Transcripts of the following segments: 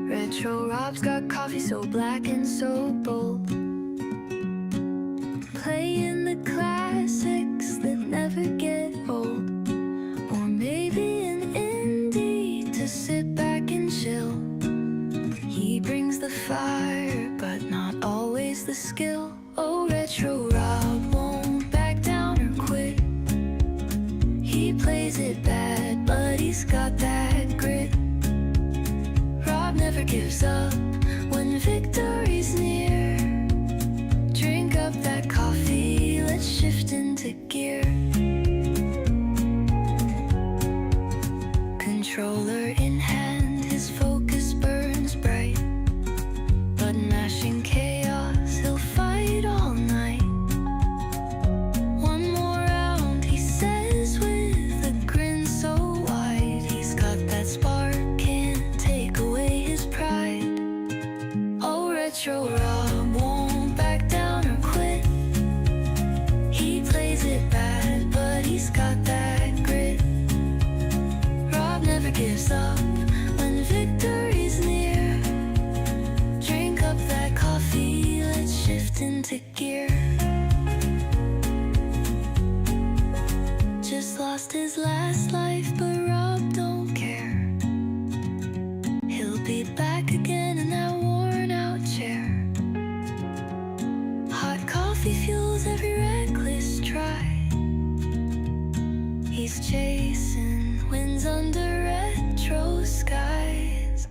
Retro Rob's got coffee so black and so bold, playing the classics that never get old. Or maybe an indie to sit back and chill. He brings the fire, but not always the skill. Oh, Retro Rob won't back down or quit. He plays it bad, but he's got that grit. Rob never gives up when victory's near. Drink up that coffee, let's shift into gear. Controller in hand, his focus burns bright. Button mashing chaos, he'll fight all night. One more round, he says with a grin so wide. He's got that spark, can't take away his pride. Oh, Retro Rob won't back down or quit. He plays it bad, but he's got that grit. Rob never gives up when victory's near. Drink up that coffee, let's shift into gear. Just lost his last life, but Rob don't care. He'll be back again in that worn out chair. Hot coffee fuels every reckless try. He's chasing winds under retro skies.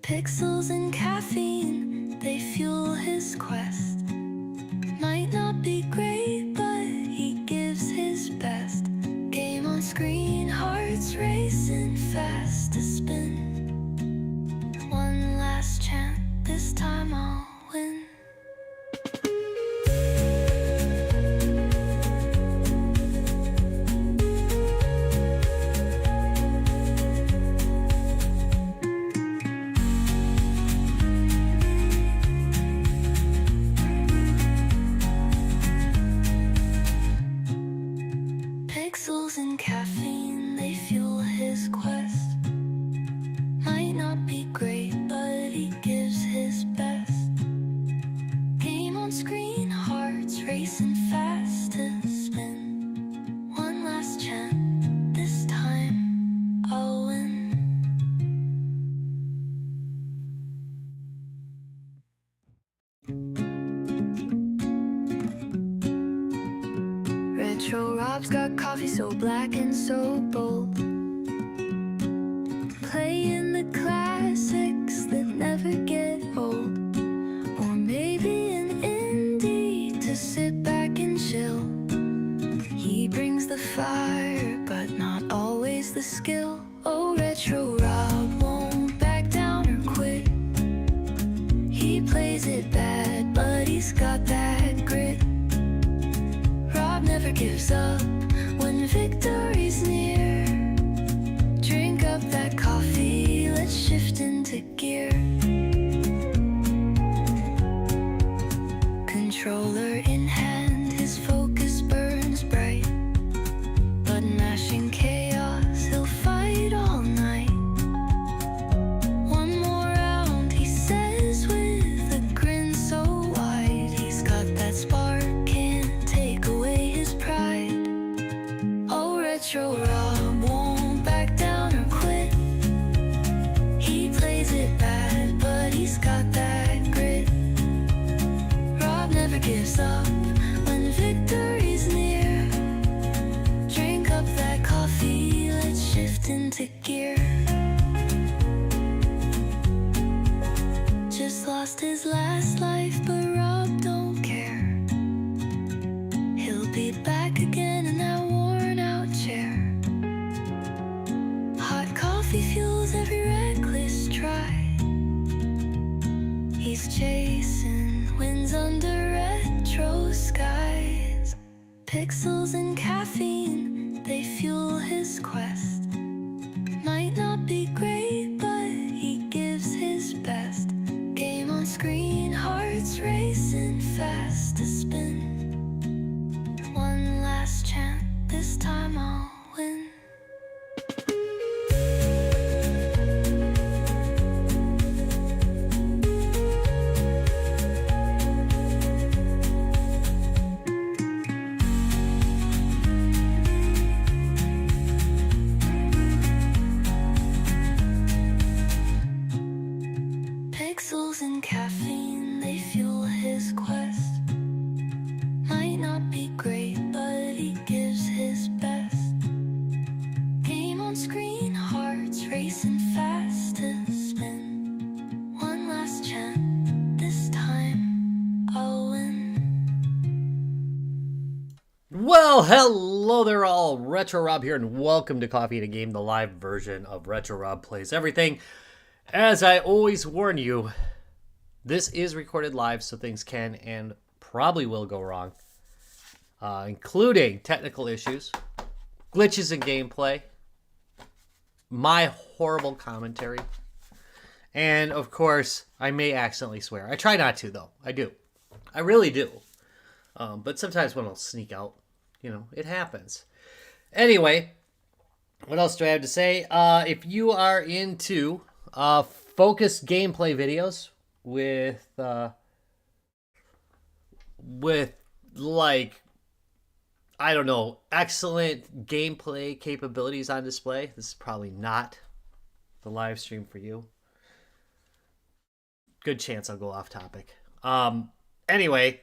Pixels and caffeine, they fuel his quest. Might not be great, but he gives his best. Game on screen, hearts racing fast to spin. One last chance, this time I'll win. Pixels and caffeine, they fuel his quest. Might not be great, but he gives his best. Game on screen, hearts racing fast to spin. One last chance, this time I'll win. Retro Rob's got coffee so black and so bold, playing the classics that never get old. Or maybe an indie to sit back and chill. He brings the fire, but not always the skill. Oh, Retro Rob won't back down or quit. He plays it bad, but he's got that grit. Rob never gives up when victory's near. Drink up that coffee, let's shift into gear. Controller in hand, his focus burns bright. Button mashing chaos, he'll fight all night. One more round, he says with a grin so wide. He's got that spark, can't take away his pride. Oh, Retro Rob won't back down or quit. He plays it bad, but he's got that grit. Rob never gives up when victory's near. Drink up that coffee, let's shift into gear. Just lost his last life, but Rob don't care. He'll be back again in that worn out chair. Hot coffee fuels every reckless try. He's chasing winds under retro skies. Pixels and caffeine, they fuel his quest. Might not be great, but he gives his best. Game on screen, hearts racing fast to spin. One last chance, this time I'll win. Well, hello there all. Retro Rob here, and welcome to Coffee and a Game, the live version of Retro Rob Plays Everything. As I always warn you, this is recorded live, so things can and probably will go wrong, including technical issues, glitches in gameplay, my horrible commentary, and of course, I may accidentally swear. I try not to, though. I do. I really do. But sometimes one will sneak out. You know, it happens. Anyway, what else do I have to say? If you are into focused gameplay videos with like, I don't know, excellent gameplay capabilities on display, this is probably not the live stream for you. Good chance I'll go off topic. Anyway,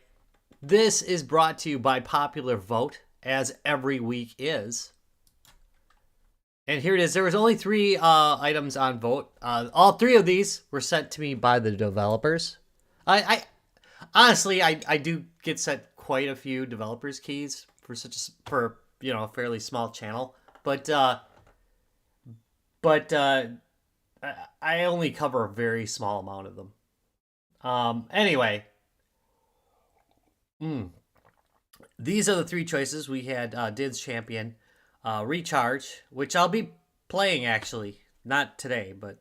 this is brought to you by popular vote, as every week is. And here it is. There was only 3 items on vote. All 3 of these were sent to me by the developers. I honestly, I do get sent quite a few developers keys for a fairly small channel, but I only cover a very small amount of them. Anyway. These are the 3 choices. We had Did's Champion, Recharge, which I'll be playing actually, not today, but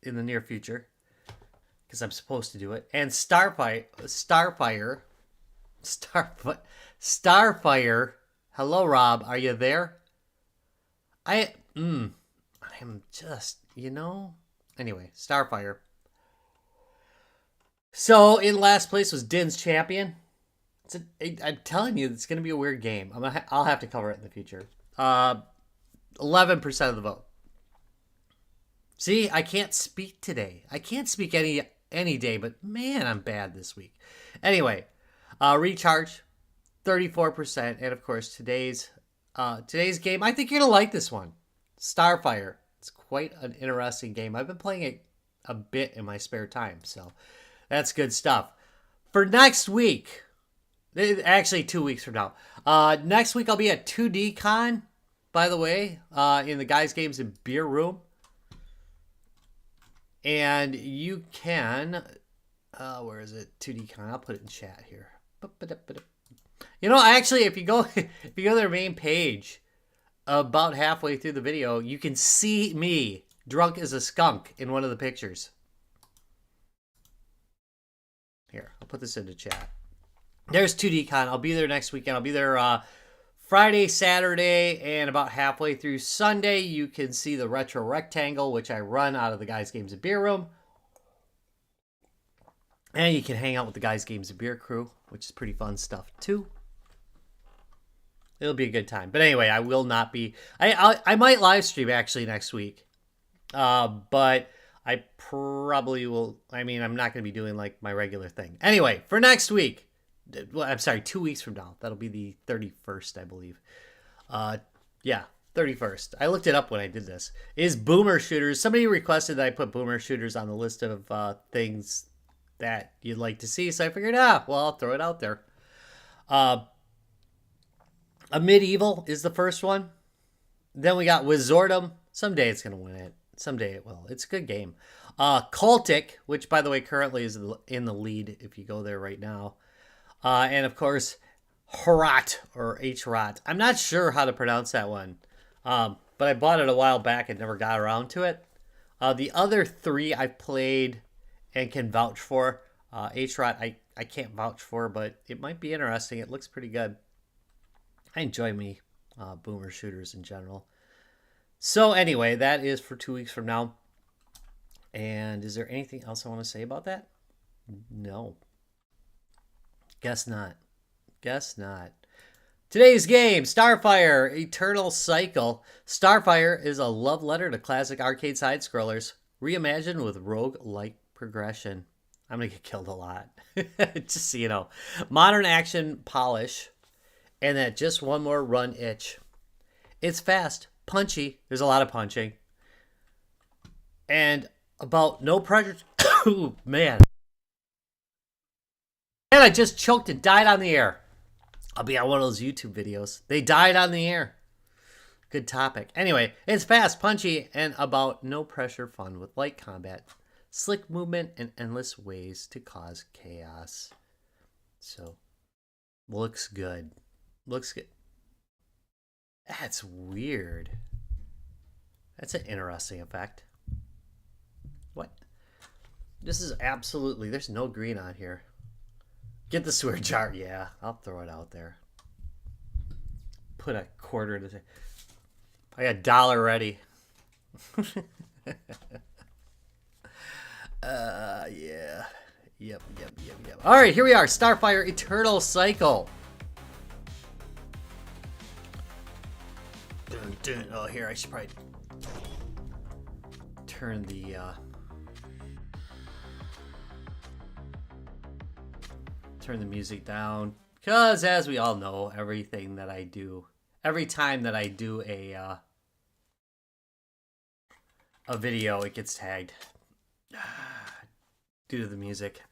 in the near future, because I'm supposed to do it, and Starfire. Hello, Rob, are you there? I am just, anyway, Starfire. So in last place was Din's Champion. I'm telling you, it's going to be a weird game. I'll have to cover it in the future. 11% of the vote. See, I can't speak today. I can't speak any day, but man, I'm bad this week. Anyway, Recharge, 34%, and of course today's game. I think you're gonna like this one, Starfire. It's quite an interesting game. I've been playing it a bit in my spare time, so that's good stuff. For next week. Actually, 2 weeks from now. Next week, I'll be at 2D Con, by the way, in the Guys, Games, and Beer Room. And you can... where is it? 2D Con. I'll put it in chat here. Actually, if you go to their main page, about halfway through the video, you can see me drunk as a skunk in one of the pictures. Here, I'll put this into chat. There's 2D Con. I'll be there next weekend. I'll be there Friday, Saturday, and about halfway through Sunday. You can see the Retro Rectangle, which I run out of the Guys, Games, and Beer Room. And you can hang out with the Guys, Games, and Beer crew, which is pretty fun stuff, too. It'll be a good time. But anyway, I will not be... I might live stream, actually, next week. But I probably will... I'm not going to be doing, like, my regular thing. Anyway, for next week... Well, I'm sorry, 2 weeks from now. That'll be the 31st, I believe. Yeah, 31st. I looked it up when I did this. Is Boomer Shooters. Somebody requested that I put Boomer Shooters on the list of things that you'd like to see. So I figured, well, I'll throw it out there. A Medieval is the first one. Then we got Wizardum. Someday it's going to win it. Someday it will. It's a good game. Cultic, which, by the way, currently is in the lead if you go there right now. And of course, Hrot or Hrot. I'm not sure how to pronounce that one, but I bought it a while back and never got around to it. The other 3 I've played and can vouch for. Hrot I can't vouch for, but it might be interesting. It looks pretty good. I enjoy Boomer Shooters in general. So anyway, that is for 2 weeks from now. And is there anything else I want to say about that? No. Guess not. Today's game, Starfire, Eternal Cycle. Starfire is a love letter to classic arcade side-scrollers, reimagined with rogue-like progression. I'm going to get killed a lot, just so you know. Modern action polish, and that just one more run itch. It's fast, punchy, there's a lot of punching, and about no pressure. Ooh, man. And I just choked and died on the air. I'll be on one of those YouTube videos. They died on the air. Good topic. Anyway, it's fast, punchy, and about no pressure fun with light combat, slick movement, and endless ways to cause chaos. So, looks good. Looks good. That's weird. That's an interesting effect. What? This is absolutely... There's no green on here. Get the sewer jar. Yeah, I'll throw it out there. Put a quarter in the... I got $1 ready. Yeah. Yep. All right, here we are. Starfire Eternal Cycle. Dun. Oh, here, I should probably turn the... turn the music down. Because, as we all know, everything that I do... Every time that I do a video, it gets tagged due to the music.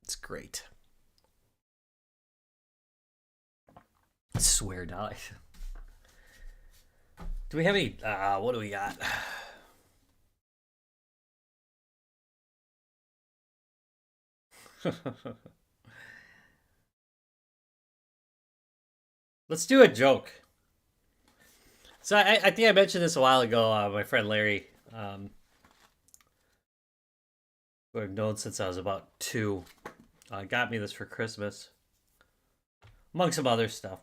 It's great. I swear, Dolly. Do we have any? What do we got? Let's do a joke. So I think I mentioned this a while ago. My friend Larry, who I've known since I was about 2, got me this for Christmas, among some other stuff.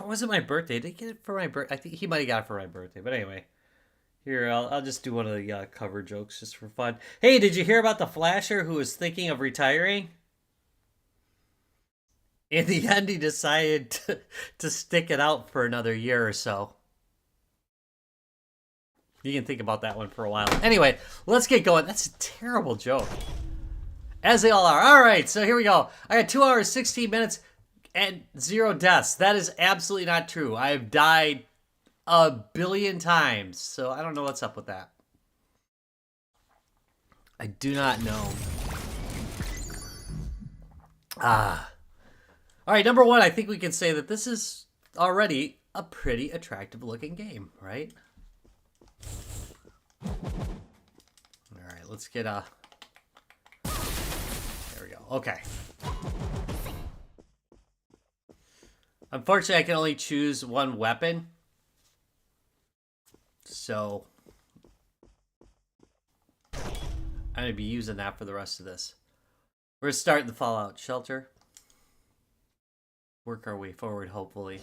Was it my birthday? Did I get it for my birthday? I think he might have got it for my birthday. But anyway, here, I'll just do one of the cover jokes just for fun. Hey, did you hear about the Flasher who was thinking of retiring? In the end, he decided to stick it out for another year or so. You can think about that one for a while. Anyway, let's get going. That's a terrible joke. As they all are. All right, so here we go. I got 2 hours, 16 minutes, and 0 deaths. That is absolutely not true. I've died a billion times, so I don't know what's up with that. I do not know. All right, number 1, I think we can say that this is already a pretty attractive looking game, right? All right, let's get there we go. Okay. Unfortunately, I can only choose one weapon. So I'm going to be using that for the rest of this. We're going to start the Fallout shelter. Work our way forward, hopefully.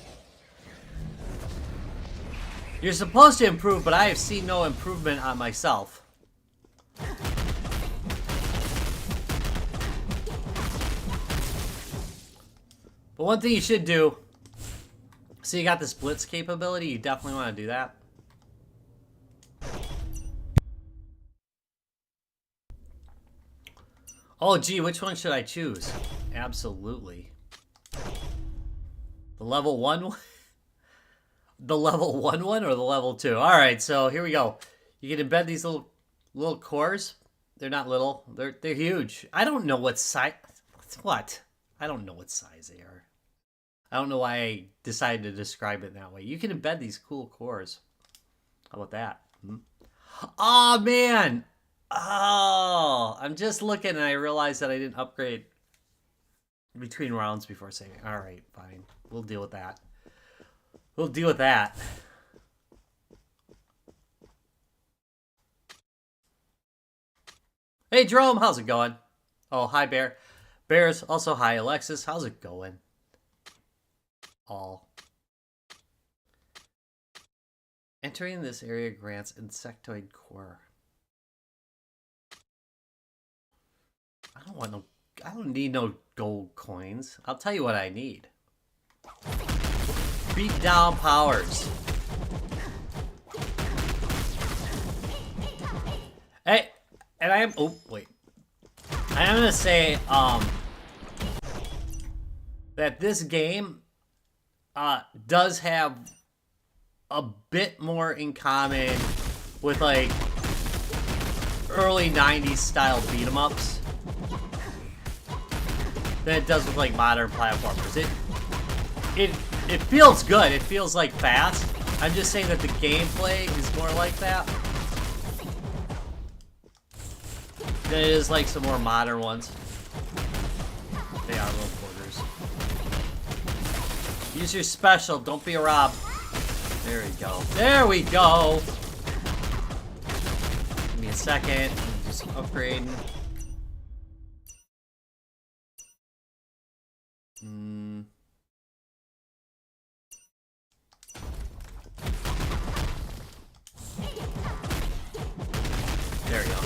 You're supposed to improve, but I have seen no improvement on myself. But one thing you should do, so you got this blitz capability, you definitely want to do that. Oh, gee, which one should I choose? Absolutely. The level 1 The level 1 one or the level 2? All right, so here we go. You can embed these little cores. They're not little. They're huge. I don't know what size. What? I don't know what size they are. I don't know why I decided to describe it that way. You can embed these cool cores. How about that? Oh, man. Oh, I'm just looking and I realized that I didn't upgrade between rounds before saving. All right, fine. We'll deal with that. We'll deal with that. Hey, Jerome, how's it going? Oh, hi, Bear. Bears, also hi, Alexis. How's it going? All. Entering this area grants insectoid core. I don't need no gold coins. I'll tell you what I need. Beat down powers. Hey, and I am, oh, wait. I am gonna say, that this game, does have a bit more in common with, like, early 90s style beat 'em ups than it does with, like, modern platformers. it feels good. It feels like fast. I'm just saying that the gameplay is more like that. Than it is like some more modern ones. They are little quarters. Use your special. Don't be a Rob. There we go. There we go. Give me a second. Do some upgrading. There we go.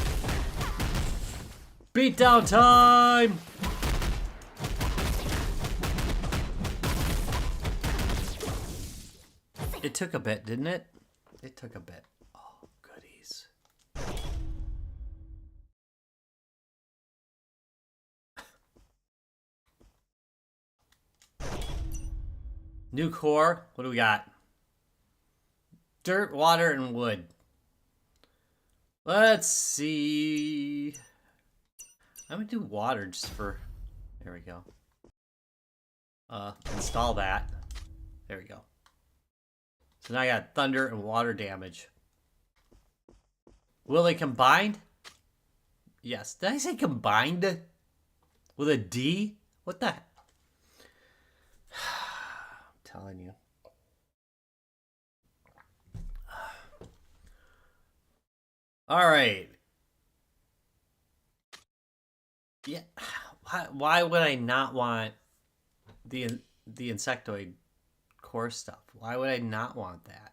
Beatdown time! It took a bit, didn't it? It took a bit. Oh, goodies. New core. What do we got? Dirt, water, and wood. Let's see. I'm gonna do water just for... There we go. Install that. There we go. So now I got thunder and water damage. Will they combined? Yes. Did I say combined? With a D? What the... I'm telling you. All right. Yeah. Why would I not want the insectoid core stuff? Why would I not want that?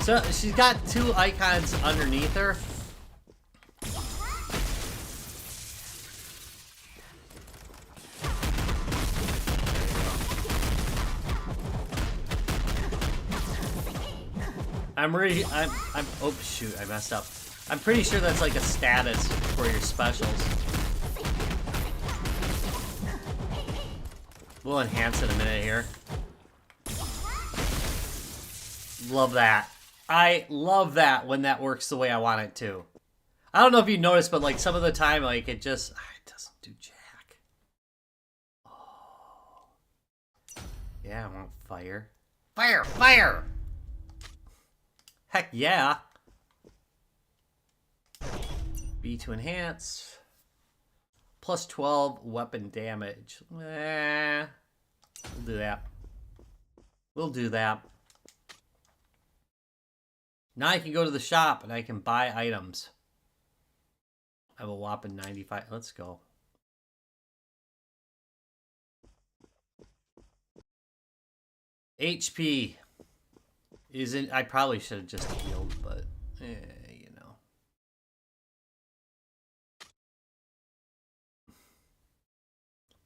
So she's got two icons underneath her. I'm oh shoot, I messed up. I'm pretty sure that's like a status for your specials. We'll enhance in a minute here. Love that. I love that when that works the way I want it to. I don't know if you noticed, but like some of the time, like it just it doesn't do jack. Oh. Yeah, I want fire. Fire! Fire! Heck yeah. B to enhance. Plus 12 weapon damage. We'll do that. We'll do that. Now I can go to the shop and I can buy items. I have a whopping 95. Let's go. HP. Isn't... I probably should have just healed, but... you know.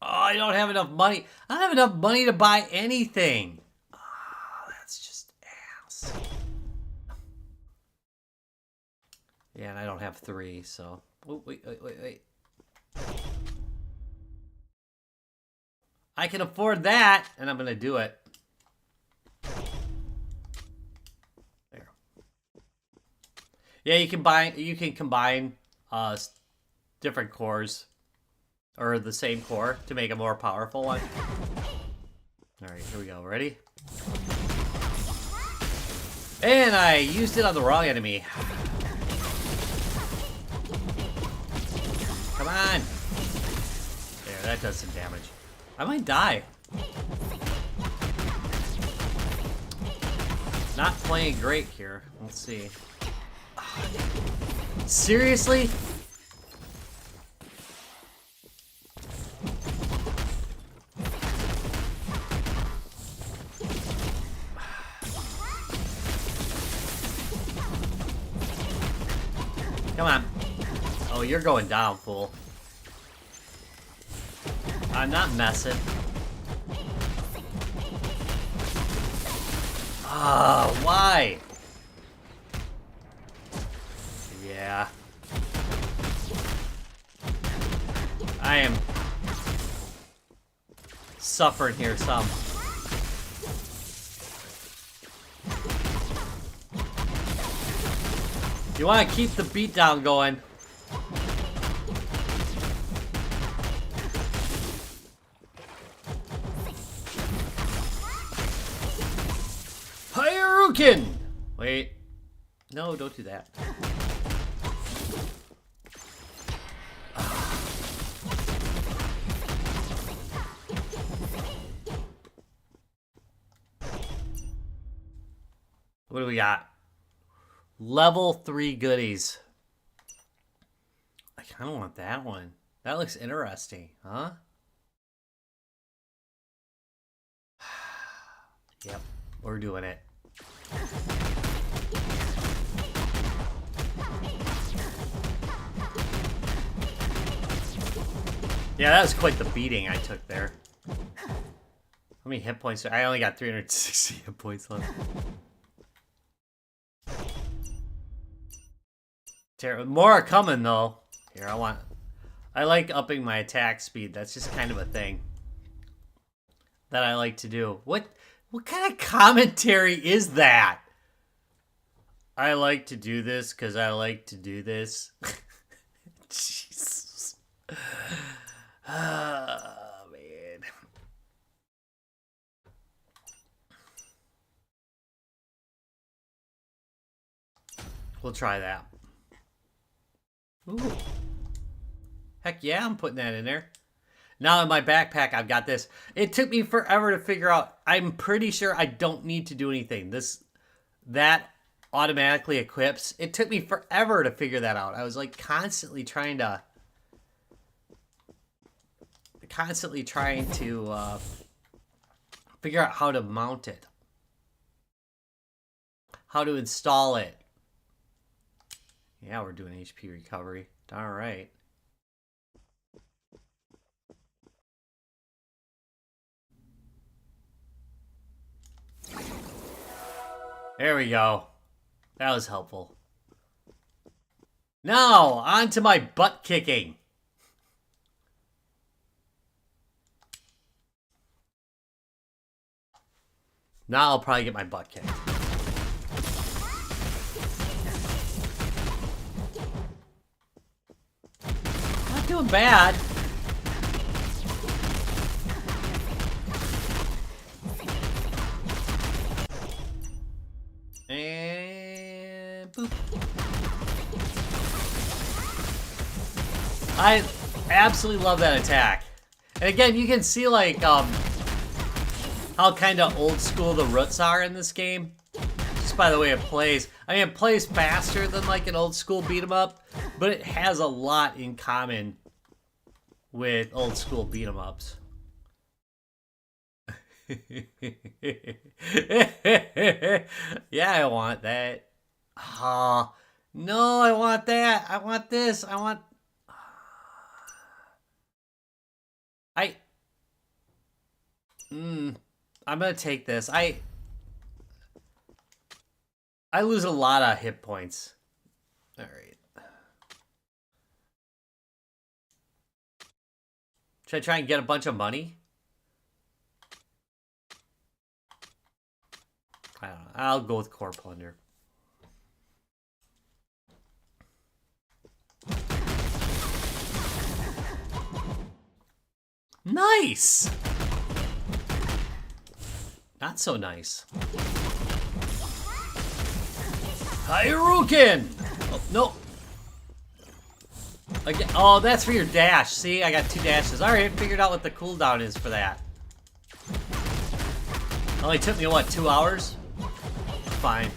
Oh, I don't have enough money. I don't have enough money to buy anything. Oh, that's just ass. Yeah, and I don't have 3, so... Oh, wait. I can afford that, and I'm gonna do it. There. Yeah, you can combine different cores, or the same core, to make a more powerful one. Alright, here we go. Ready? And I used it on the wrong enemy. Come on! There, that does some damage. I might die. Not playing great here. Let's see. Seriously? Come on. Oh, you're going down, fool. I'm not messing. Ah, why? Yeah. I am suffering here some. You want to keep the beatdown going. Hayuruken! Wait. No, don't do that. What do we got? Level 3 goodies. I kind of want that one. That looks interesting, huh? Yep, we're doing it. Yeah, that was quite the beating I took there. How many hit points? I only got 360 hit points left. More are coming though. Here, I like upping my attack speed. That's just kind of a thing that I like to do. What kind of commentary is that? I like to do this because I like to do this. Jesus. Oh, man. We'll try that. Ooh. Heck yeah, I'm putting that in there. Now in my backpack, I've got this. It took me forever to figure out. I'm pretty sure I don't need to do anything. That automatically equips. It took me forever to figure that out. I was like constantly trying to figure out how to mount it. How to install it. Yeah, we're doing HP recovery. All right. There we go. That was helpful. Now, on to my butt kicking. Now I'll probably get my butt kicked. Not doing bad. And boop. I absolutely love that attack. And again, you can see like how kind of old school the roots are in this game. Just by the way it plays. I mean, it plays faster than like an old school beat 'em up, but it has a lot in common with old school beat 'em ups. Yeah, I want that. Oh, no, I want that. I want this. I'm gonna take this. I lose a lot of hit points. All right. Should I try and get a bunch of money? I don't know. I'll go with core plunder. Nice. Not so nice. Hayuruken! Oh, no. Again, oh, that's for your dash. See, I got 2 dashes. Alright, figured out what the cooldown is for that. Only took me, what, 2 hours? Fine.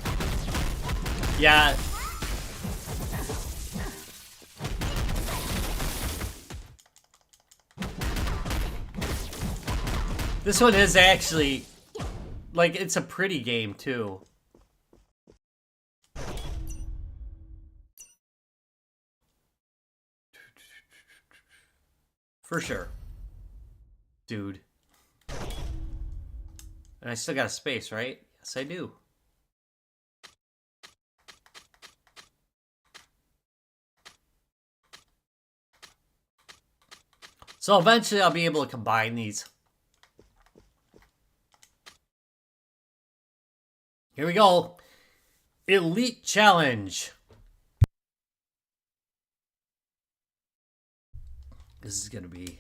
Yeah. This one is actually, like, it's a pretty game, too. For sure. Dude. And I still got a space, right? Yes, I do. So eventually I'll be able to combine these. Here we go. Elite Challenge. This is gonna be...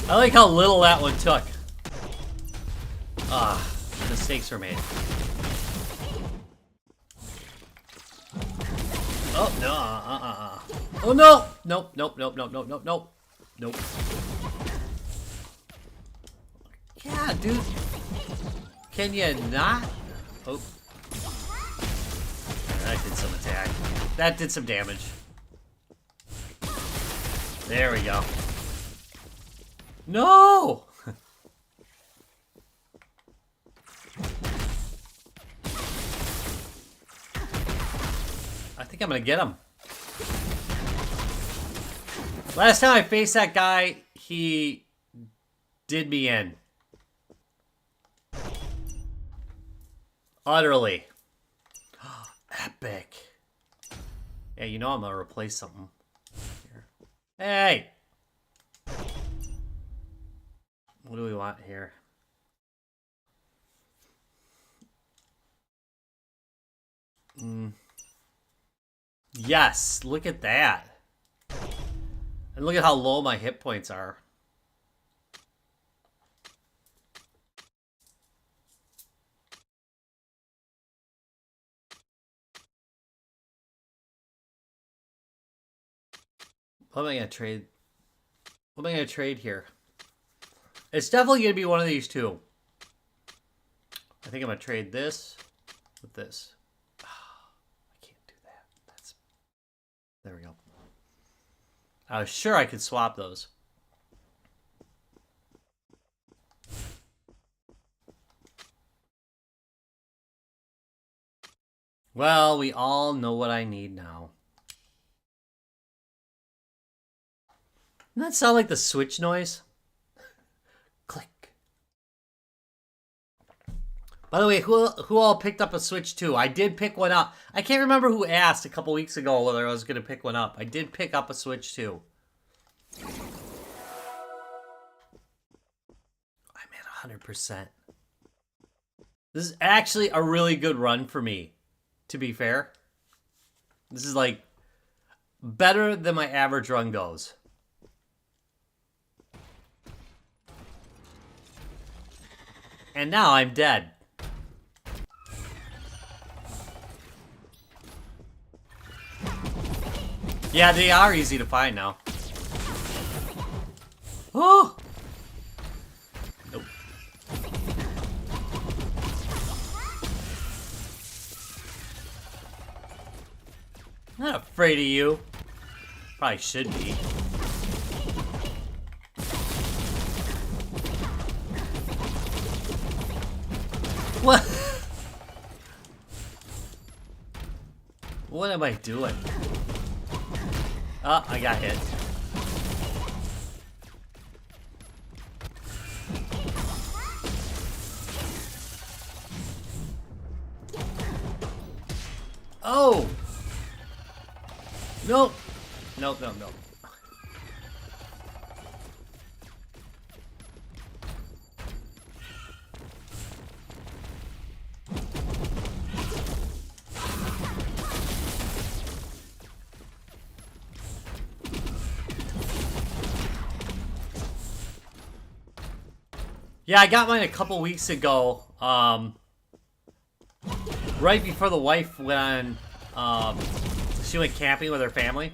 I like how little that one took. Ah, mistakes were made. Oh, no, Oh, no! Nope, nope, nope, nope, nope, nope, nope. Nope. Yeah, dude. Can you not? Oh. That did some attack. That did some damage. There we go. No! I think I'm gonna get him. Last time I faced that guy, he did me in. Utterly. Epic. Yeah, you know I'm gonna replace something. Here. Hey! What do we want here? Yes, look at that. And look at how low my hit points are. What am I gonna trade? What am I gonna trade here? It's definitely gonna be one of these two. I think I'm gonna trade this with this. Oh, I can't do that. That's... There we go. I was sure I could swap those. Well, we all know what I need now. Doesn't that sound like the Switch noise? Click. By the way, who all picked up a Switch 2? I did pick one up. I can't remember who asked a couple weeks ago whether I was going to pick one up. I did pick up a Switch 2. I'm at 100%. This is actually a really good run for me, to be fair. This is like better than my average run goes. And now I'm dead. Yeah, they are easy to find now. Oh! Nope. I'm not afraid of you. Probably should be. What? What am I doing? Oh, I got hit. Oh! Nope. Nope, nope, nope. Yeah, I got mine a couple weeks ago. Right before the wife went on, she went camping with her family.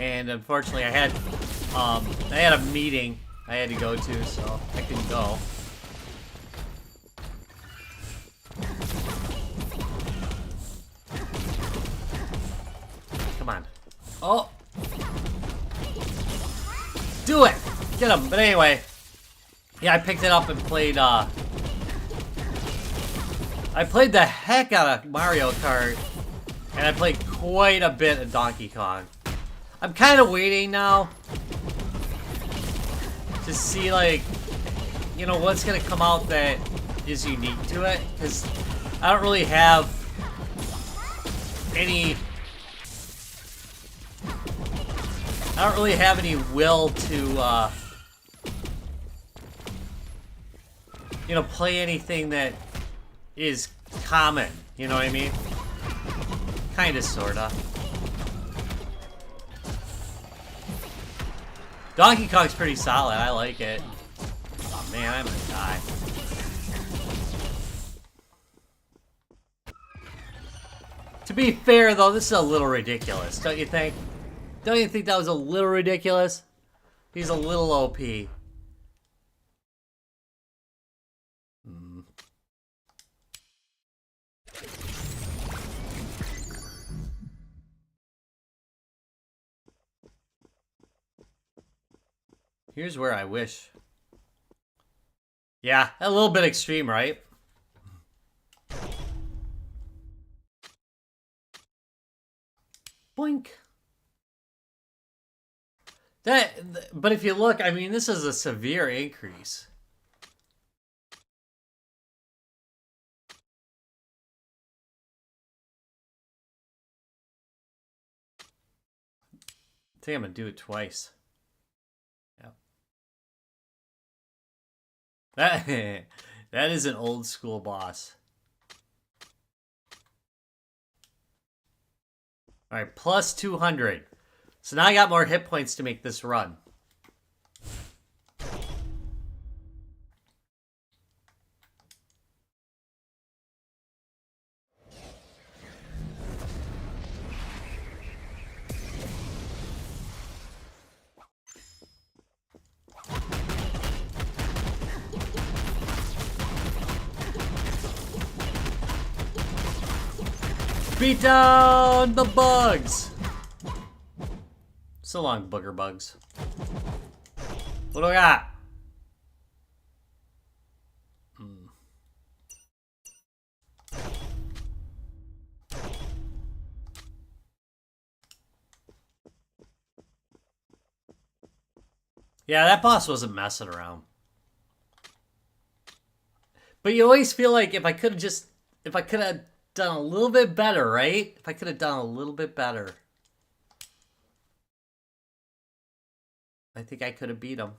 And unfortunately I had a meeting I had to go to, so I couldn't go. Come on. Oh! Do it! Get him! But anyway, yeah, I picked it up and played, I played the heck out of Mario Kart, and I played quite a bit of Donkey Kong. I'm kind of waiting now to see, like, you know, what's going to come out that is unique to it, because I don't really have any I don't really have any will to, you know, play anything that is common. You know what I mean? Kinda, sorta. Donkey Kong's pretty solid. I like it. Oh man, I'm gonna die. To be fair, though, this is a little ridiculous, don't you think? Don't you think that was a little ridiculous? He's a little OP. Here's where I wish. Yeah, a little bit extreme, right? Boink. But if you look, I mean, this is a severe increase. I think I'm gonna do it twice. That that is an old school boss. All right, plus 200. So now I got more hit points to make this run. Beat down the bugs! So long, booger bugs. What do I got? Yeah, that boss wasn't messing around. But you always feel like if I could have done a little bit better, right? If I could have done a little bit better. I think I could have beat him.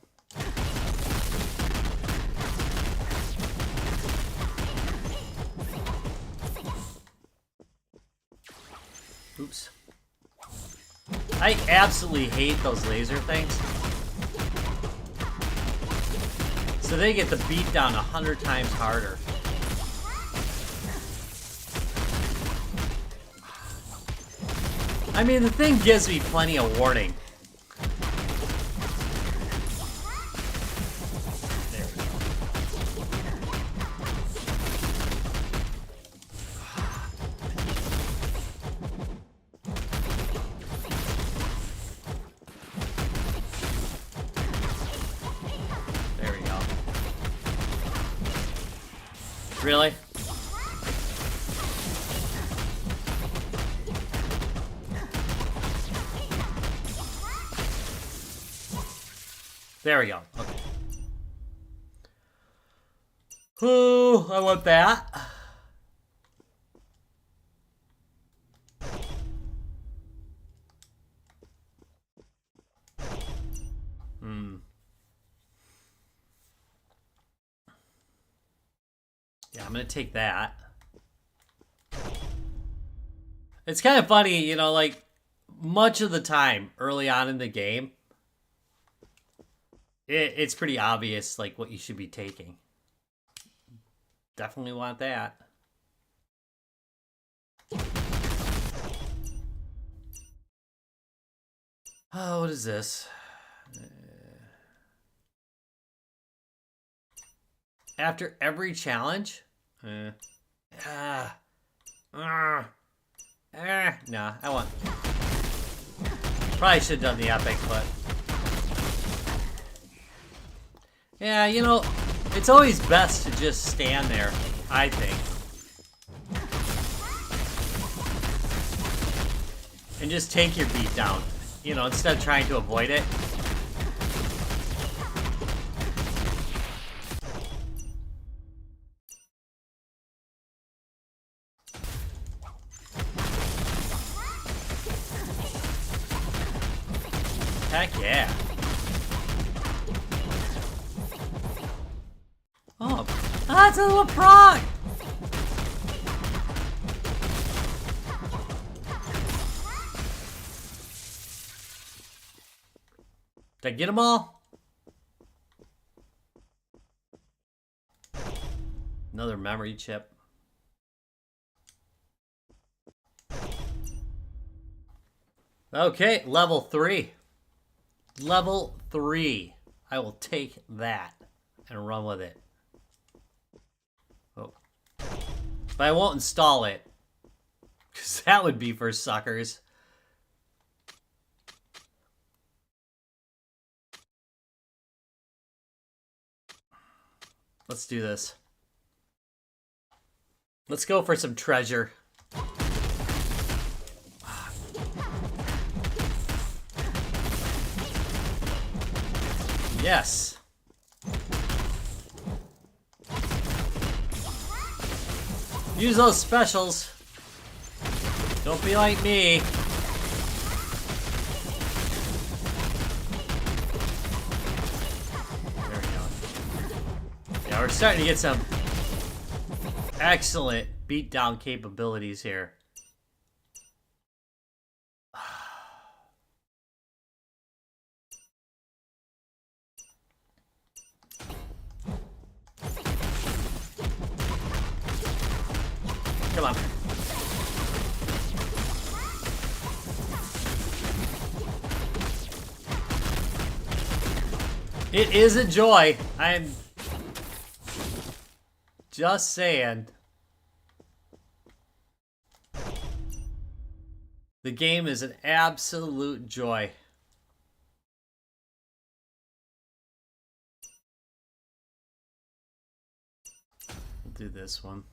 Oops. I absolutely hate those laser things. So they get the beat down 100 times harder. I mean, the thing gives me plenty of warning. There we go. There we go. Really? There we go. Okay. Ooh, I want that. Yeah, I'm gonna take that. It's kind of funny, you know, like, much of the time early on in the game, it's pretty obvious, like, what you should be taking. Definitely want that. Oh, what is this? After every challenge? Nah, I want... Probably should have done the epic, but... Yeah, you know, it's always best to just stand there, I think. And just take your beat down, you know, instead of trying to avoid it. Heck yeah. Oh, it's a little frog! Did I get them all? Another memory chip. Okay, level 3. Level 3. I will take that and run with it. Oh. But I won't install it. Because that would be for suckers. Let's do this. Let's go for some treasure. Yes. Use those specials. Don't be like me. There we go. Yeah, we're starting to get some excellent beatdown capabilities here. Come on. It is a joy. I'm just saying. The game is an absolute joy. We'll do this one.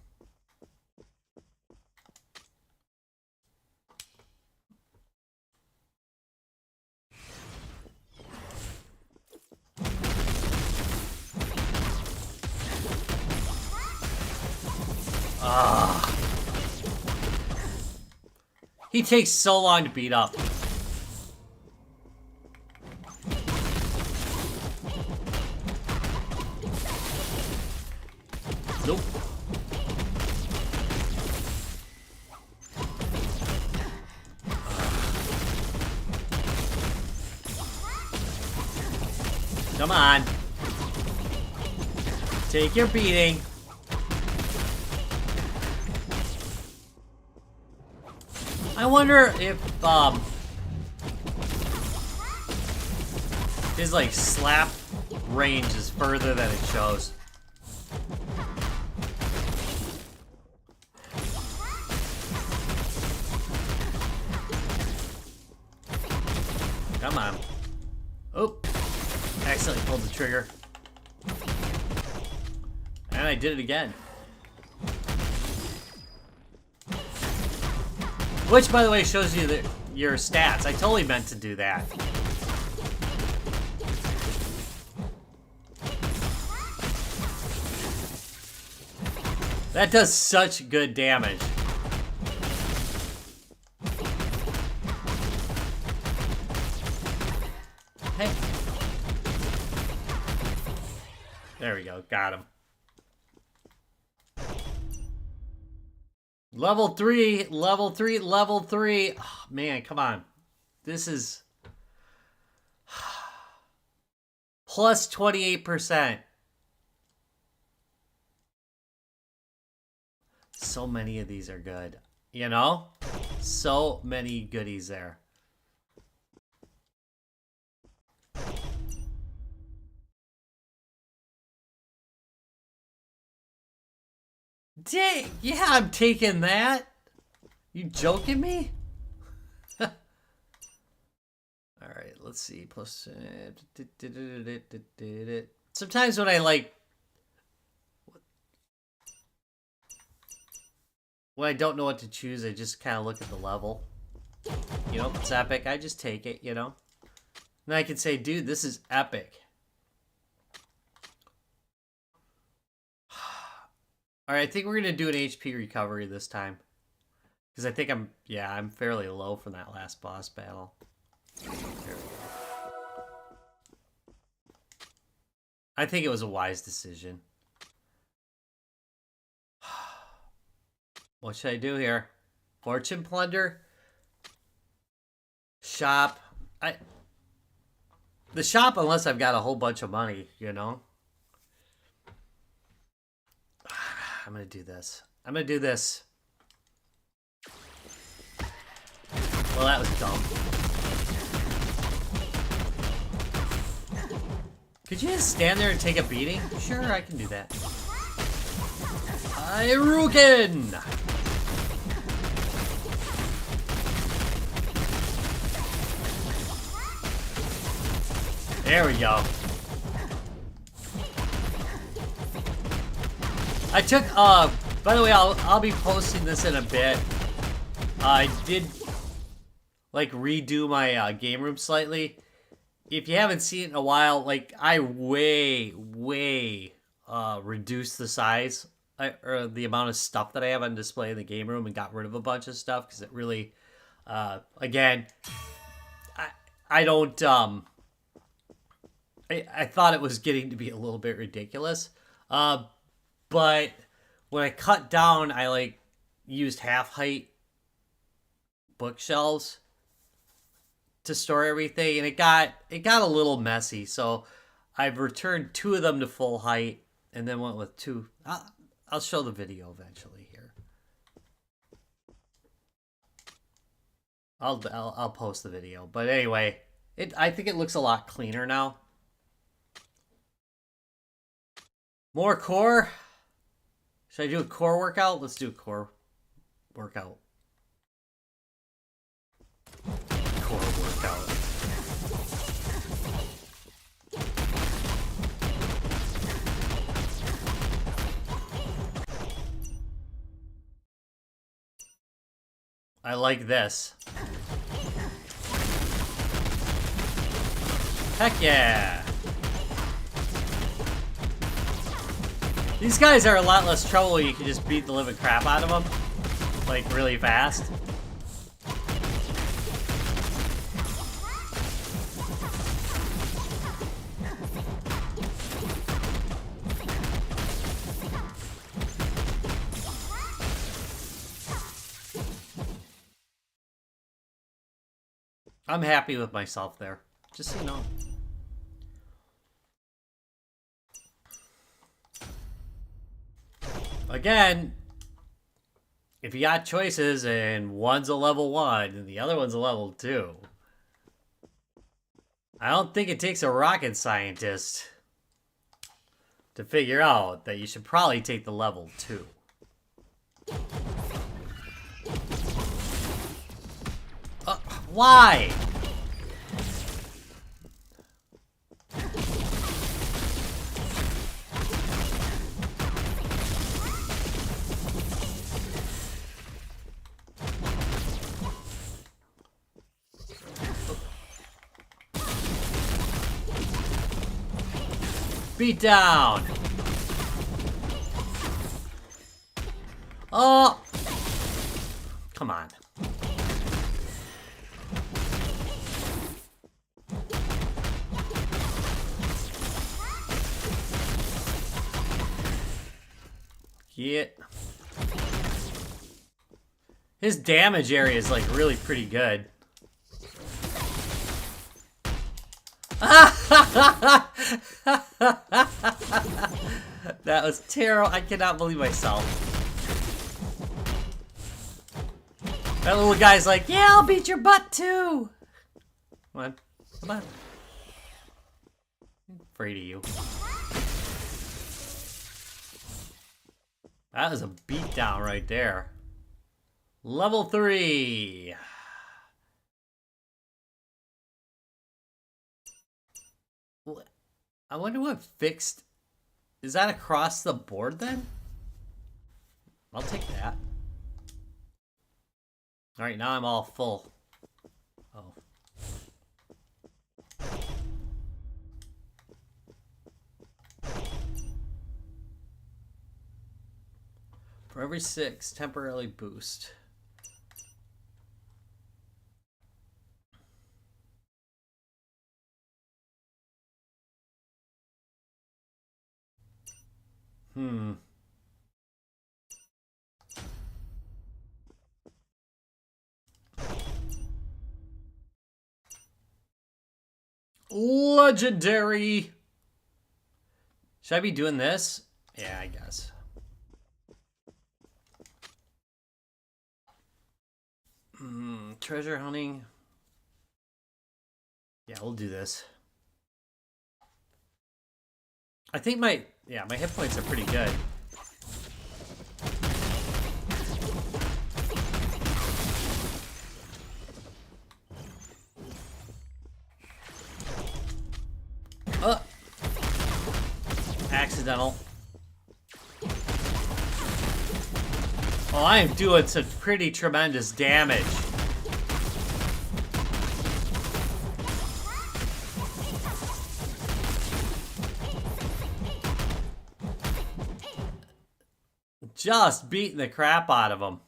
Ah. He takes so long to beat up. Nope. Come on. Take your beating. I wonder if his like slap range is further than it shows. Come on. Oh, accidentally pulled the trigger. And I did it again. Which, by the way, shows you your stats. I totally meant to do that. That does such good damage. Hey. There we go. Got him. Level 3, level 3, level 3. Oh, man, come on. This is plus 28%. So many of these are good. You know? So many goodies there. Dang, yeah, I'm taking that. You joking me? All right, let's see. Plus, sometimes when I when I don't know what to choose, I just kind of look at the level. You know, if it's epic, I just take it. You know, and I can say, dude, this is epic. All right, I think we're gonna do an HP recovery this time, because I think I'm fairly low from that last boss battle. There we go. I think it was a wise decision. What should I do here? Fortune plunder? Shop. The shop, unless I've got a whole bunch of money, you know? I'm gonna do this. I'm gonna do this. Well, that was dumb. Could you just stand there and take a beating? Sure, I can do that. Iruken! There we go. I took, by the way, I'll be posting this in a bit. I did, like, redo my game room slightly. If you haven't seen it in a while, like, I way reduced the size or the amount of stuff that I have on display in the game room and got rid of a bunch of stuff because it really, again, I don't, I thought it was getting to be a little bit ridiculous. But when I cut down, I like used half height bookshelves to store everything, and it got a little messy. So I've returned 2 of them to full height, and then went with 2. I'll show the video eventually here. I'll post the video, but anyway, I think it looks a lot cleaner now. More core. Should I do a core workout? Let's do a core workout. Core workout. I like this. Heck yeah! These guys are a lot less trouble. You can just beat the living crap out of them, like, really fast. I'm happy with myself there, just so you know. Again, if you got choices and one's a level 1 and the other one's a level 2, I don't think it takes a rocket scientist to figure out that you should probably take the level 2. Why? Beat down. Oh, come on. Yeah. His damage area is like really pretty good. That was terrible. I cannot believe myself. That little guy's like, yeah, I'll beat your butt too. Come on. Come on. I'm afraid of you. That was a beatdown right there. Level 3. I wonder what fixed. Is that across the board then? I'll take that. Alright, now I'm all full. Oh. For every 6, temporarily boost. Hmm. Legendary. Should I be doing this? Yeah, I guess. Treasure hunting. Yeah, we'll do this. I think my hit points are pretty good. Accidental. Oh, I am doing some pretty tremendous damage. Just beating the crap out of them.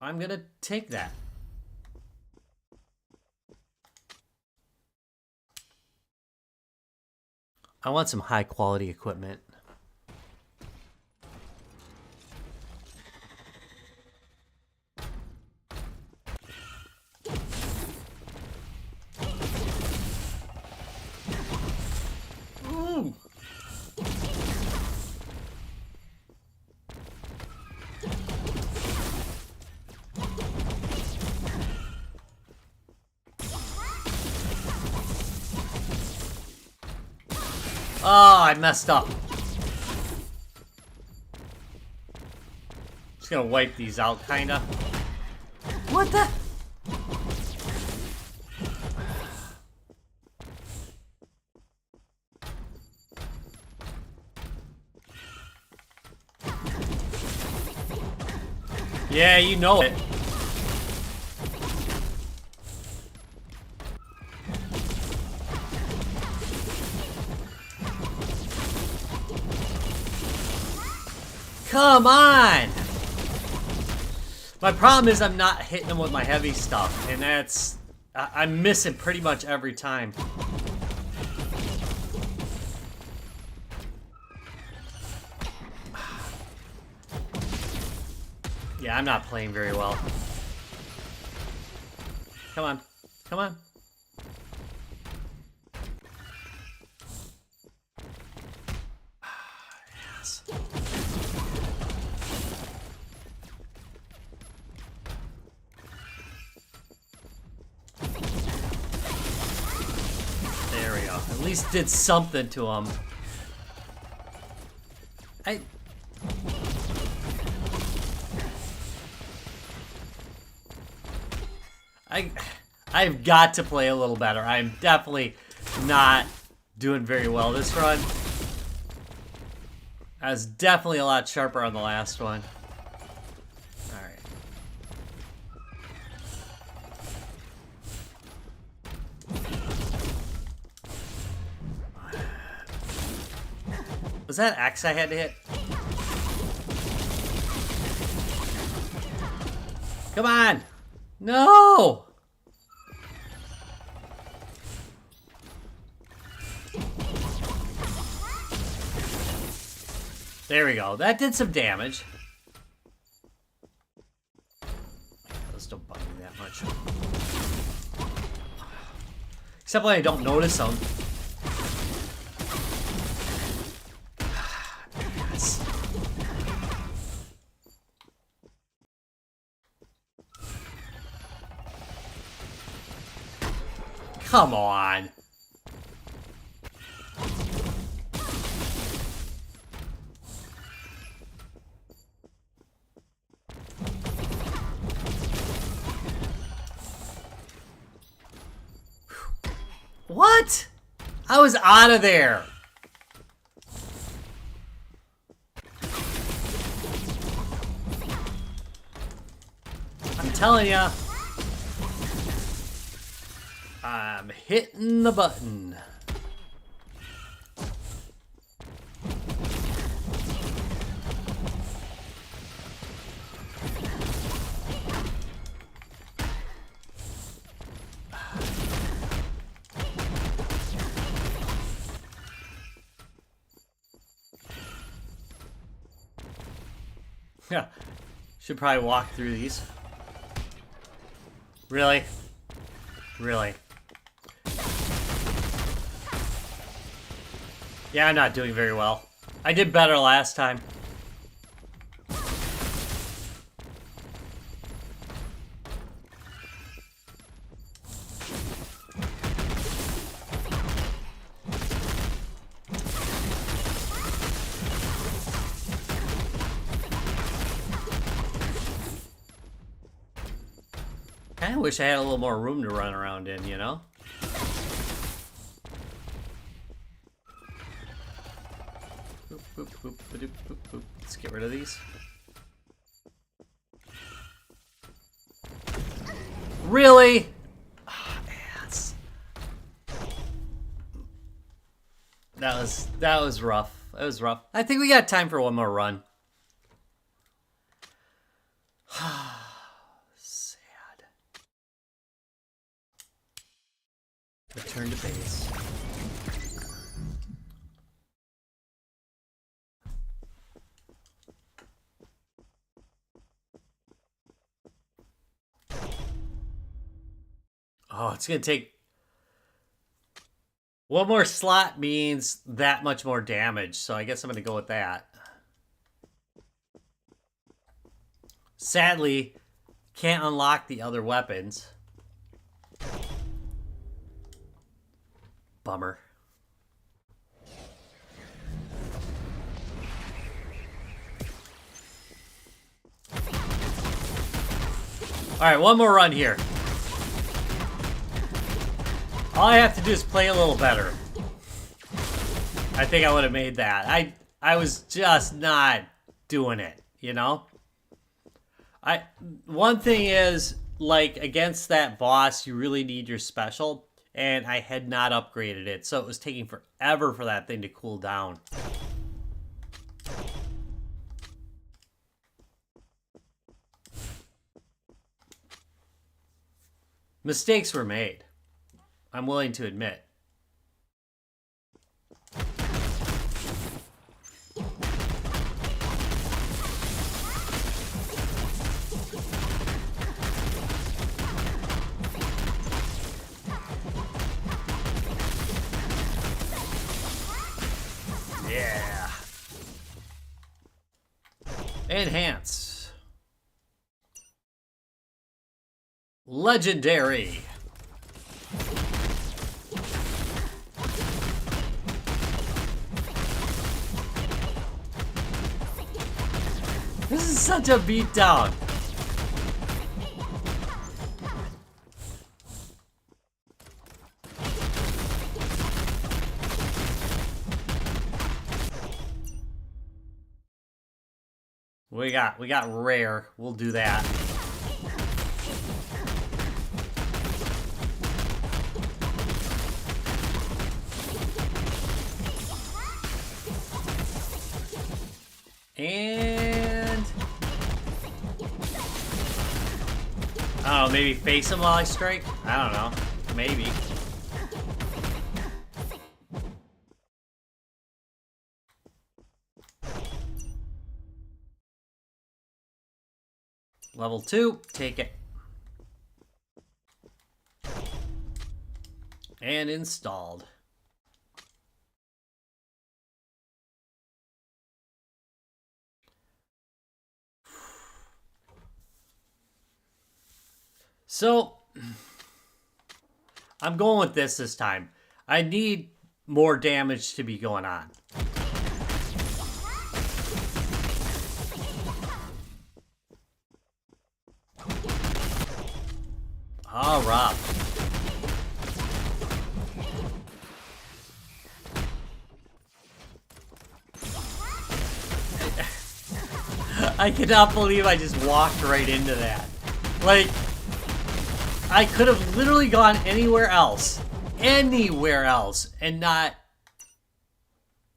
I'm gonna take that. I want some high quality equipment. Ooh. Oh, I messed up. Just gonna wipe these out, kinda. What the? Yeah, you know it. Come on! My problem is I'm not hitting them with my heavy stuff, and that's... I'm missing pretty much every time. Yeah, I'm not playing very well. Come on. Come on. Yes. There we go. At least did something to him. I've got to play a little better. I'm definitely not doing very well this run. I was definitely a lot sharper on the last one. Alright. Was that X I had to hit? Come on! No! There we go. That did some damage. Those don't bug me that much. Except when I don't notice them. Yes. Come on. What? I was out of there. I'm telling ya. I'm hitting the button. Yeah. Should probably walk through these. Really? Really? Yeah, I'm not doing very well. I did better last time. I wish I had a little more room to run around in, you know? Boop, boop, boop, ba-doop, boop, boop. Let's get rid of these. Really? Oh, ass. That was rough. That was rough. I think we got time for one more run. Sad. Return to base. Oh, it's gonna take... One more slot means that much more damage, so I guess I'm gonna go with that. Sadly, can't unlock the other weapons. Bummer. Alright, one more run here. All I have to do is play a little better. I think I would have made that. I was just not doing it, you know? One thing is, like, against that boss, you really need your special, and I had not upgraded it, so it was taking forever for that thing to cool down. Mistakes were made. I'm willing to admit. Yeah. Enhance. Legendary. This is such a beatdown. We got rare. We'll do that. And I don't know, maybe face him while I strike? I don't know. Maybe. Level 2, take it. And installed. So, I'm going with this time. I need more damage to be going on. Oh, Rob. I cannot believe I just walked right into that. Like, I could have literally gone anywhere else, and not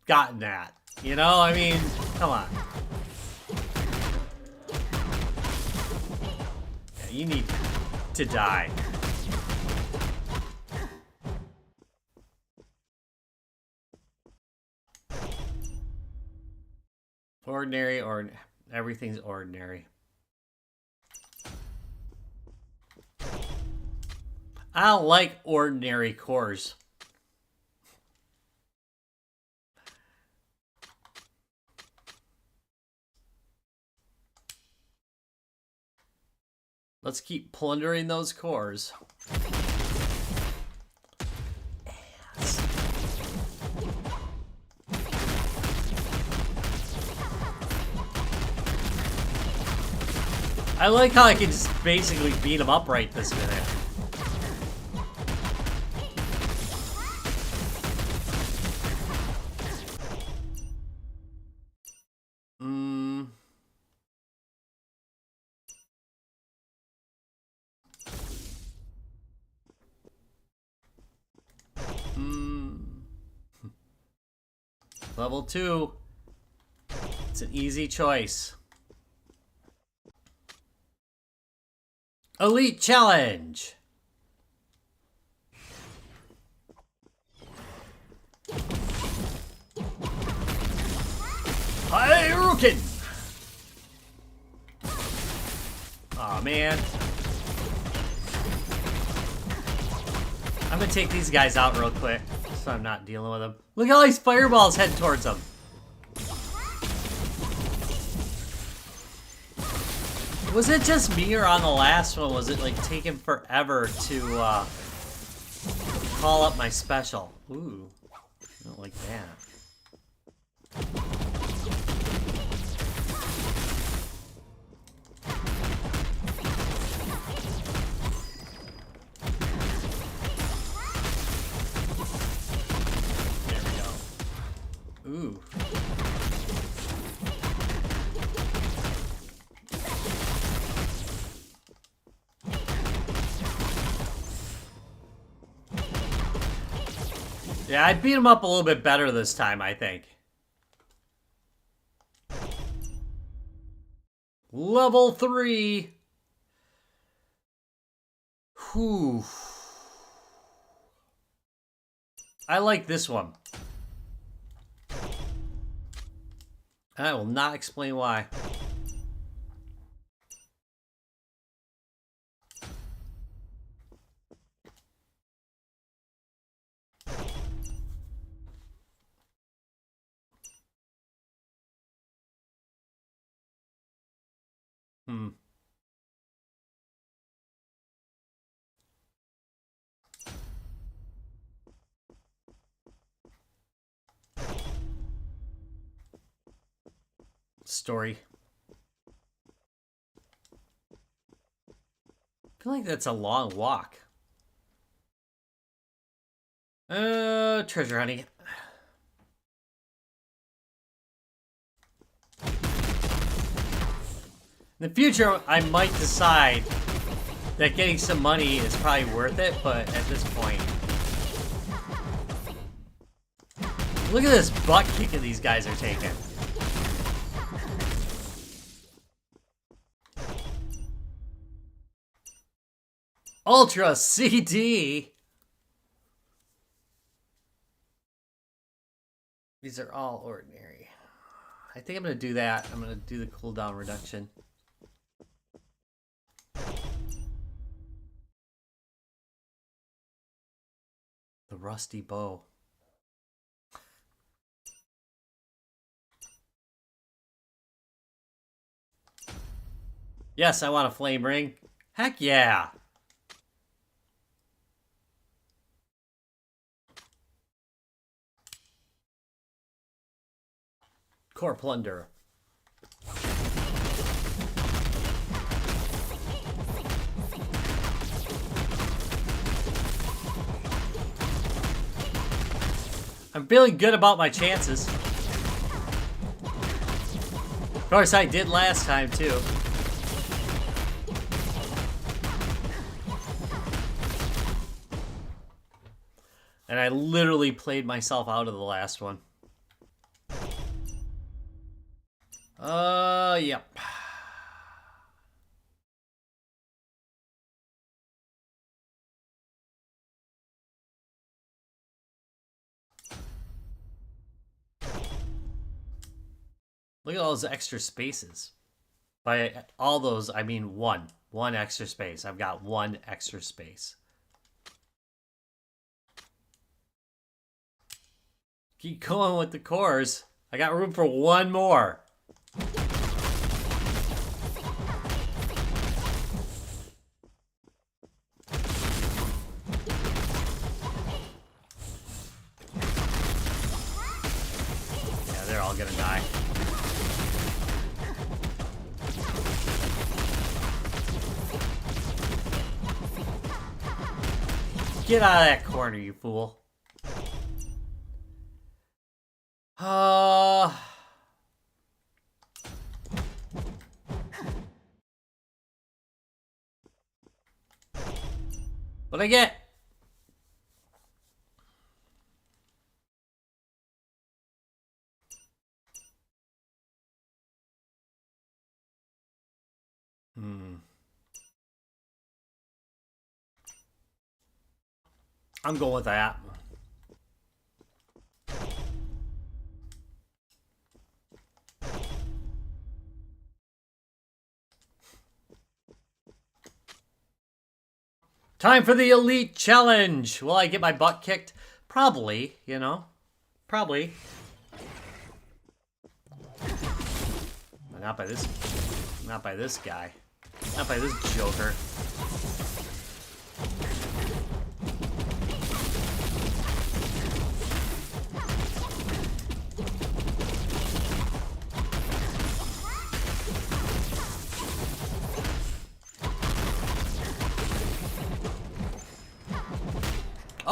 gotten that. You know, I mean, come on. Yeah, you need to die. Ordinary or Everything's ordinary. I don't like ordinary cores. Let's keep plundering those cores. I like how I can just basically beat them up right this minute. Level 2. It's an easy choice. Elite Challenge. Hadouken! Aw, man. I'm gonna take these guys out real quick, so I'm not dealing with them. Look at all these fireballs head towards them. Was it just me, or on the last one, was it like taking forever to call up my special? Ooh, I don't like that. Ooh. Yeah, I beat him up a little bit better this time, I think. Level 3. Whew. I like this one. I will not explain why. Story. I feel like that's a long walk. Treasure hunting. In the future, I might decide that getting some money is probably worth it, but at this point... Look at this butt kicking these guys are taking. Ultra CD! These are all ordinary. I think I'm going to do that. I'm going to do the cooldown reduction. The rusty bow. Yes, I want a flame ring. Heck yeah! Core plunder. I'm feeling good about my chances. Of course, I did last time, too. And I literally played myself out of the last one. Yep. Look at all those extra spaces. By all those, I mean one. One extra space. I've got one extra space. Keep going with the cores. I got room for one more. Yeah, they're all gonna die. Get out of that corner, you fool. What'd I get? I'm going with that. Time for the Elite Challenge. Will I get my butt kicked? Probably, you know. Probably. But not by this. Not by this guy. Not by this joker.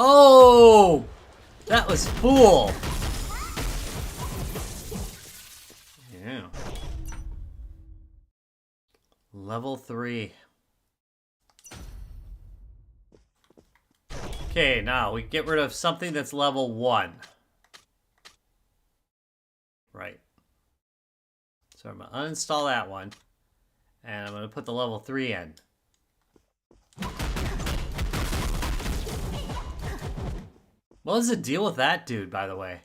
Oh! That was fool. Yeah. Level 3. Okay, now we get rid of something that's level 1. Right. So I'm going to uninstall that one. And I'm going to put the level 3 in. What is the deal with that dude, by the way?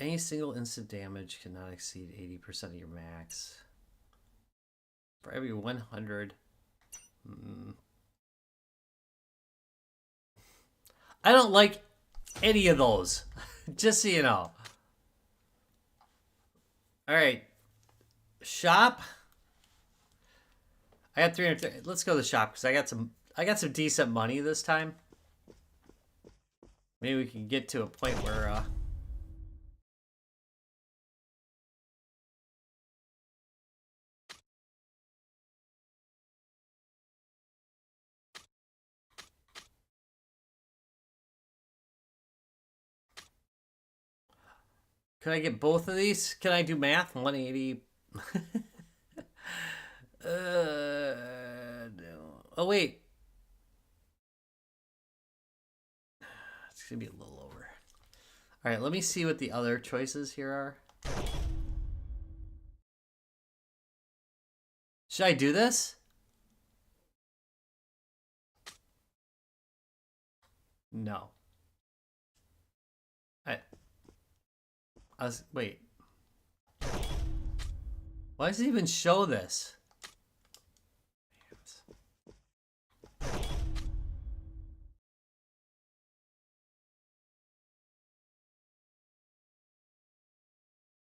Any single instant damage cannot exceed 80% of your max. For every 100... I don't like any of those. Just so you know. Alright. Shop. I got 330. Let's go to the shop because I got some decent money this time. Maybe we can get to a point where can I get both of these? Can I do math? 180. No. Oh, wait. It's going to be a little over. All right, let me see what the other choices here are. Should I do this? No. Wait. Why does it even show this?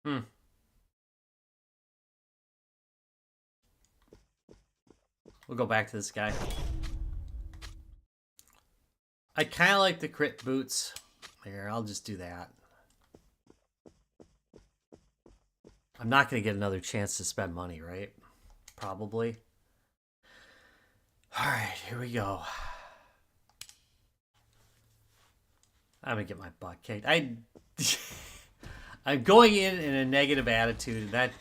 We'll go back to this guy. I kind of like the crit boots. Here, I'll just do that. I'm not going to get another chance to spend money, right? Probably. All right, here we go. I'm going to get my butt kicked. I'm going in a negative attitude. That...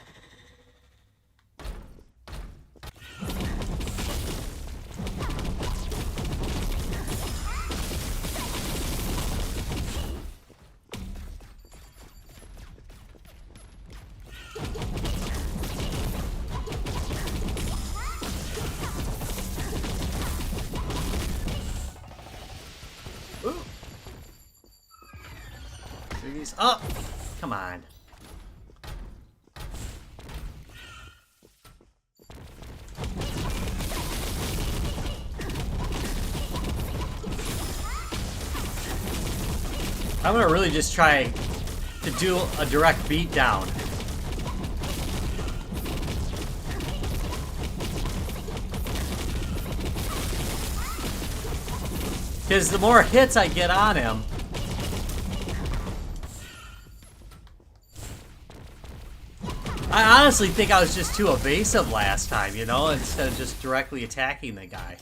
please. Oh, come on. I'm gonna really just try to do a direct beat down. Because the more hits I get on him, I honestly think I was just too evasive last time, you know, instead of just directly attacking the guy.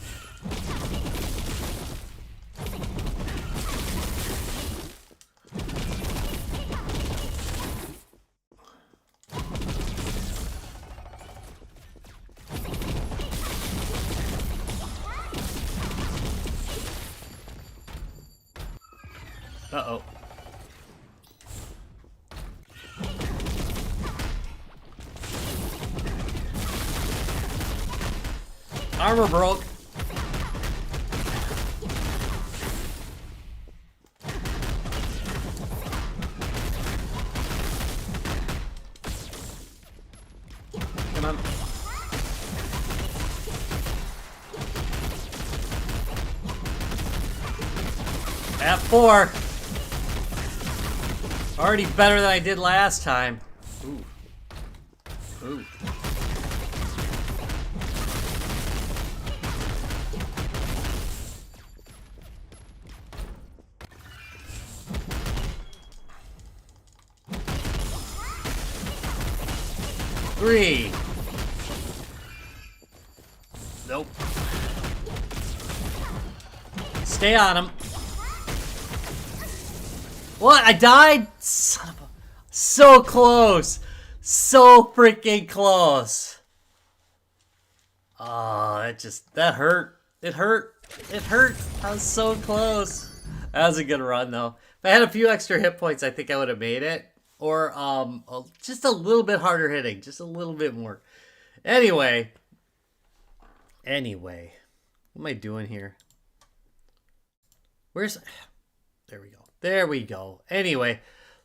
Uh-oh. Armor broke. Come on. At 4. Already better than I did last time. Ooh. Ooh. Three. Nope. Stay on him. What? I died? Son of a... So close. So freaking close. Oh, that hurt. It hurt. It hurt. I was so close. That was a good run, though. If I had a few extra hit points, I think I would have made it. Or just a little bit harder hitting. Just a little bit more. Anyway. What am I doing here? Where's... There we go. There we go. Anyway,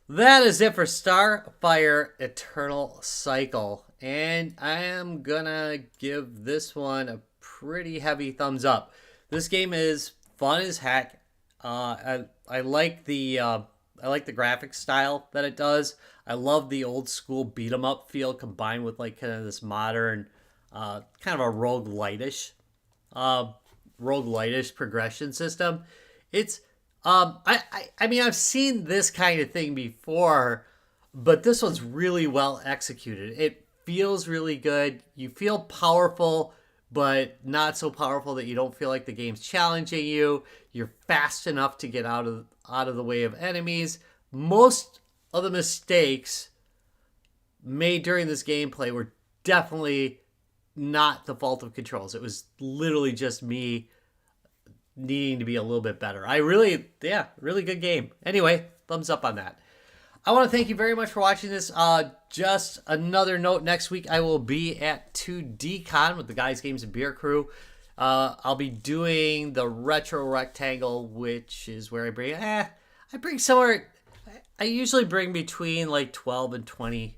that is it for Starfire Eternal Cycle. And I am gonna give this one a pretty heavy thumbs up. This game is fun as heck. I like the graphic style that it does. I love the old school beat 'em up feel combined with like kind of this modern, kind of a roguelite-ish progression system. It's I mean, I've seen this kind of thing before, but this one's really well executed. It feels really good. You feel powerful, but not so powerful that you don't feel like the game's challenging you. You're fast enough to get out of the way of enemies. Most of the mistakes made during this gameplay were definitely not the fault of controls. It was literally just me needing to be a little bit better. Really good game. Anyway, thumbs up on that. I want to thank you very much for watching this. Just another note, next week I will be at 2DCon with the Guys, Games, and Beer crew. I'll be doing the Retro Rectangle, which is where I usually bring between like 12 and 20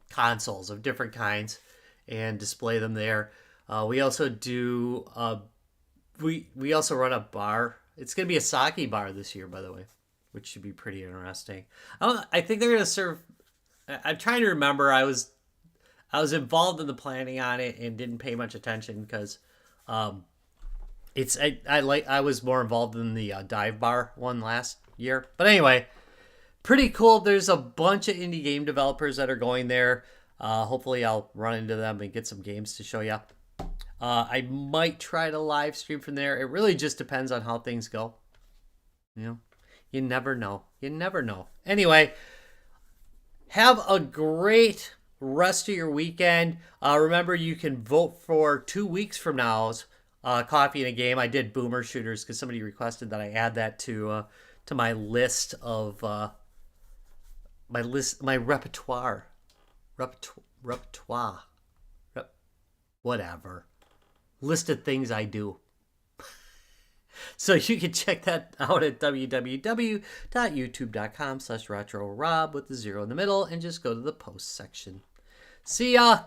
consoles of different kinds and display them there. We also do... We also run a bar. It's going to be a sake bar this year, by the way, which should be pretty interesting. I think they're going to serve... I'm trying to remember. I was involved in the planning on it and didn't pay much attention because I was more involved in the dive bar one last year. But anyway, pretty cool. There's a bunch of indie game developers that are going there. Hopefully I'll run into them and get some games to show you. I might try to live stream from there. It really just depends on how things go. You know, you never know. You never know. Anyway, have a great rest of your weekend. Remember, you can vote for 2 weeks from now's Coffee and a Game. I did Boomer Shooters because somebody requested that I add that to my list of my repertoire. Whatever. List of things I do. So you can check that out at www.youtube.com/RetroRob with the 0 in the middle and just go to the post section. See ya!